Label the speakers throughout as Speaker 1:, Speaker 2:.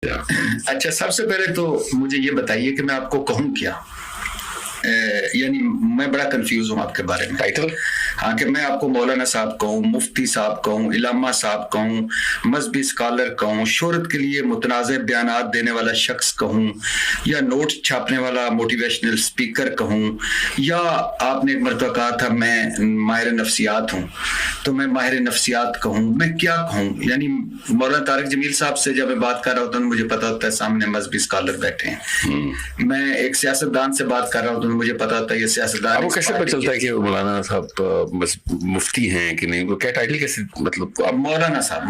Speaker 1: اچھا، سب سے پہلے تو مجھے یہ بتائیے کہ میں آپ کو کہوں کیا، یعنی میں بڑا کنفیوز ہوں آپ کے بارے میں.
Speaker 2: ٹائٹل؟
Speaker 1: ہاں، کہ میں آپ کو مولانا صاحب کہوں، مفتی صاحب کہوں، علامہ صاحب کہوں، مذہبی اسکالر کہوں، شہرت کے لیے متنازع بیانات دینے والا شخص کہوں، یا نوٹ چھاپنے والا موٹیویشنل اسپیکر کہوں، یا آپ نے ایک مرتبہ کہا تھا میں ماہر نفسیات ہوں، تو میں ماہر نفسیات کہوں، میں کیا کہوں؟ یعنی مولانا طارق جمیل صاحب سے جب میں بات کر رہا ہوتا ہوں مجھے پتا ہوتا ہے سامنے مذہبی اسکالر بیٹھے ہیں. میں ایک سیاستدان سے بات کر رہا ہوتا ہوں مجھے پتا ہوتا ہے یہ سیاستدان.
Speaker 2: آپ کو کیسے پتہ چلتا ہے کہ مولانا صاحب مفتی ہیں کہ نہیں؟ کیا ٹائٹل کیسے، مطلب
Speaker 1: مولانا صاحب،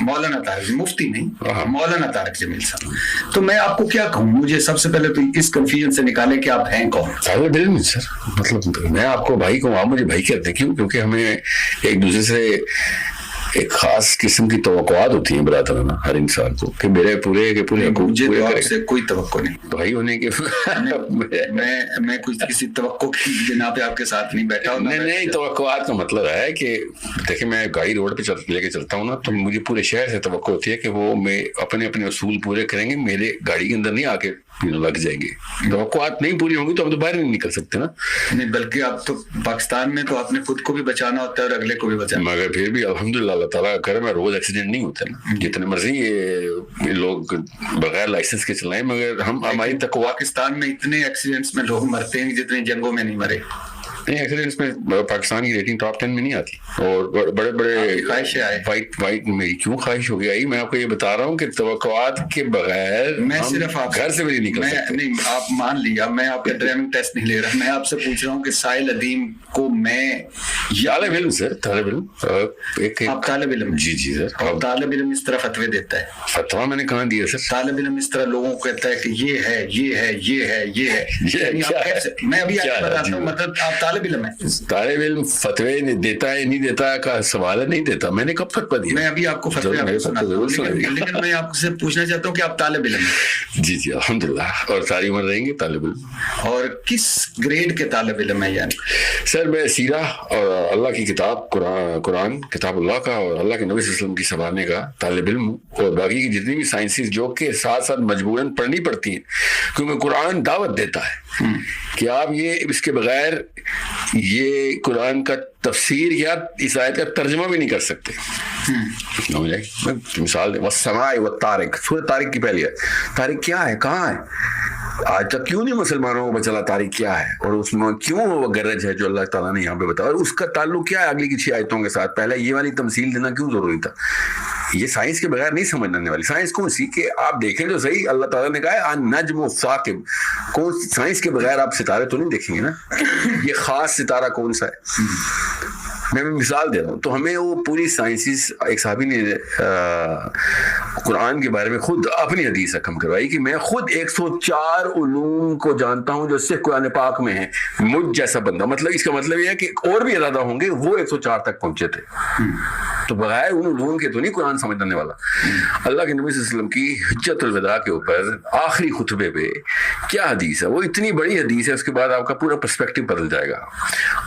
Speaker 1: مولانا طارق، مفتی نہیں، مولانا طارق جمیل صاحب. تو میں آپ کو کیا کہوں؟ مجھے سب سے پہلے تو اس کنفیوژن سے نکالے کہ آپ ہیں کون.
Speaker 2: طالب علم سر، مطلب میں آپ کو بھائی کہوں، آپ مجھے بھائی کہتے ہیں. کیوں؟ کیونکہ ہمیں ایک دوسرے سے ایک خاص قسم کی توقعات ہوتی ہیں برادرانہ ہر انسان کو کہ میرے پورے کے پورے
Speaker 1: مجھے تو آپ سے کوئی توقع نہیں
Speaker 2: بھائی ہونے کے.
Speaker 1: میں کچھ کسی توقع کی بنا پہ آپ کے ساتھ نہیں بیٹھا ہوں.
Speaker 2: نہیں، توقعات کا مطلب ہے کہ دیکھیں میں گاڑی روڈ پہ لے کے چلتا ہوں نا، تو مجھے پورے شہر سے توقع ہوتی ہے کہ وہ میں اپنے اصول پورے کریں گے، میرے گاڑی کے اندر نہیں آ کے لگ جائیں گے. توقعات نہیں پوری ہوں گی تو ہم تو باہر نہیں نکل سکتے نا. نہیں،
Speaker 1: بلکہ آپ تو پاکستان میں تو آپ نے خود کو بھی بچانا ہوتا ہے اور اگلے کو بھی بچانا.
Speaker 2: مگر پھر بھی الحمدللہ اللہ تعالیٰ کرے میں روز ایکسیڈنٹ نہیں ہوتا نا. جتنے مرضی یہ لوگ بغیر لائسنس کے چلائیں، مگر ہماری تقویٰ.
Speaker 1: پاکستان میں اتنے ایکسیڈنٹس میں لوگ مرتے ہیں جتنے جنگوں میں نہیں مرے.
Speaker 2: نہیں، ایکسیڈنٹس میں پاکستان کی ریٹنگ ٹاپ 10 میں نہیں آتی. اور بڑے بڑے
Speaker 1: خواہشیں آئے.
Speaker 2: وائٹ میری کیوں خواہش ہو گئی؟ میں آپ کو یہ بتا رہا ہوں کہ توقعات کے بغیر
Speaker 1: میں صرف آپ
Speaker 2: گھر سے بھی نہیں نکل سکتے.
Speaker 1: نہیں، آپ مان لیا میں آپ کا ڈرائیونگ ٹیسٹ نہیں لے رہا. میں آپ سے پوچھ رہا ہوں کہ سائل ادیم کو میں
Speaker 2: طالب علم سر، طالب علم
Speaker 1: آپ طالب علم؟
Speaker 2: جی سر.
Speaker 1: اور طالب علم اس طرح فتوے دیتا ہے؟
Speaker 2: فتوا میں نے کہاں دیا سر؟
Speaker 1: طالب علم اس طرح لوگوں کو کہتا ہے کہ یہ ہے یہ ہے یہ ہے یہ ہے. میں ابھی آپ کو بتاتا ہوں، مطلب آپ طالب علم ہے.
Speaker 2: طالب علم فتوے دیتا ہے نہیں دیتا کا سوال ہے، نہیں دیتا. میں نے کب فتوا دیا؟
Speaker 1: میں ابھی آپ کو فتوے لیکن میں آپ سے پوچھنا چاہتا ہوں کہ آپ طالب علم ہیں؟
Speaker 2: جی الحمدللہ، اور ساری عمر رہیں گے طالب علم.
Speaker 1: اور کس گریڈ کے طالب علم ہے؟ یعنی
Speaker 2: سر میں سیرہ اور اللہ کی کتاب قرآن کتاب اللہ کا اور اللہ کے نبی صلی اللہ علیہ وسلم کی سنبھالنے کا طالب علم ہوں. اور باقی کی جتنی بھی سائنسز جو کہ ساتھ ساتھ مجبوراً پڑھنی پڑتی ہیں، کیونکہ قرآن دعوت دیتا ہے کہ آپ یہ اس کے بغیر یہ قرآن کا تفسیر یا اس آیت کا ترجمہ بھی نہیں کر سکتے. مثال دیں، والسماء والطارق، سورۃ طارق کی پہلی ہے. طارق کیا ہے؟ کہاں ہے؟ آج تک کیوں نہیں مسلمانوں کو چلا طارق کیا ہے، اور اس میں کیوں وہ گرج ہے جو اللہ تعالیٰ نے یہاں پہ بتایا، اور اس کا تعلق کیا ہے اگلی کی 6 آیتوں کے ساتھ. پہلے یہ والی تمثیل دینا کیوں ضروری تھا؟ یہ سائنس کے بغیر نہیں سمجھ آنے والی. سائنس کون سی کہ آپ دیکھیں تو صحیح، اللہ تعالیٰ نے کہا ہے النجم الثاقب. کون سائنس کے بغیر آپ ستارے تو نہیں دیکھیں گے نا. یہ خاص ستارہ کون سا ہے؟ میں مثال دے رہا ہوں. تو ہمیں وہ پوری سائنسز، ایک صحابی نے قرآن کے بارے میں خود اپنی حدیث حکم کروائی کہ میں خود 104 علوم کو جانتا ہوں جو صرف قرآن پاک میں ہیں. مجھ جیسا بندہ، مطلب اس کا مطلب یہ ہے کہ اور بھی زیادہ ہوں گے، وہ 104 تک پہنچے تھے. تو بغیر ان علوم کے تو نہیں قرآن سمجھ آنے والا. اللہ کے نبی صلی اللہ علیہ وسلم کی حجت الوداع کے اوپر آخری خطبے پہ کیا حدیث ہے، وہ اتنی بڑی حدیث ہے، اس کے بعد آپ کا پورا پرسپیکٹو بدل جائے گا.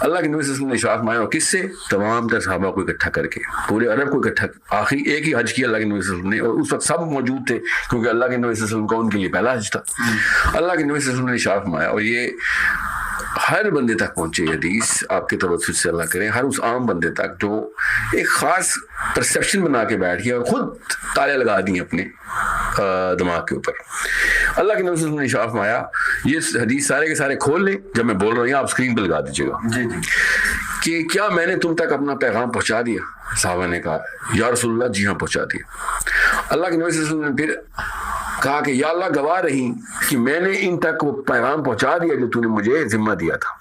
Speaker 2: اللہ کے نبی صلی اللہ علیہ وسلم نے ارشاد فرمایا، اور کس سے؟ تمام تر صحابہ کو اکٹھا کر کے، پورے عرب کو اکٹھا. آخری ایک ہی حج کیا اللہ کے نبی صلی اللہ علیہ وسلم نے، اور اس وقت سب موجود تھے کیونکہ اللہ کے نبی صلی اللہ علیہ وسلم کا ان کے لیے پہلا حج تھا. اللہ کے نبی صلی اللہ علیہ وسلم نے ارشاد فرمایا، اور یہ ہر بندے تک پہنچے حدیث، آپ کے توسط سے اللہ کریں، ہر اس عام بندے تک جو ایک خاص پرسیپشن بنا کے بیٹھ گیا اور خود تالے لگا دی اپنے دماغ کے اوپر. اللہ کے نبی صلی اللہ علیہ وسلم نے ارشاد فرمایا، یہ حدیث سارے کے سارے کھول لیں، جب میں بول رہا ہوں آپ اسکرین پہ لگا دیجیے گا کہ کیا میں نے تم تک اپنا پیغام پہنچا دیا؟ صحابہ نے کہا یا رسول اللہ جی ہاں پہنچا دیا. اللہ کے نبی صلی اللہ علیہ وسلم نے پھر کہا کہ یا اللہ گواہ رہی کہ میں نے ان تک وہ پیغام پہنچا دیا جو تو نے مجھے ذمہ دیا تھا.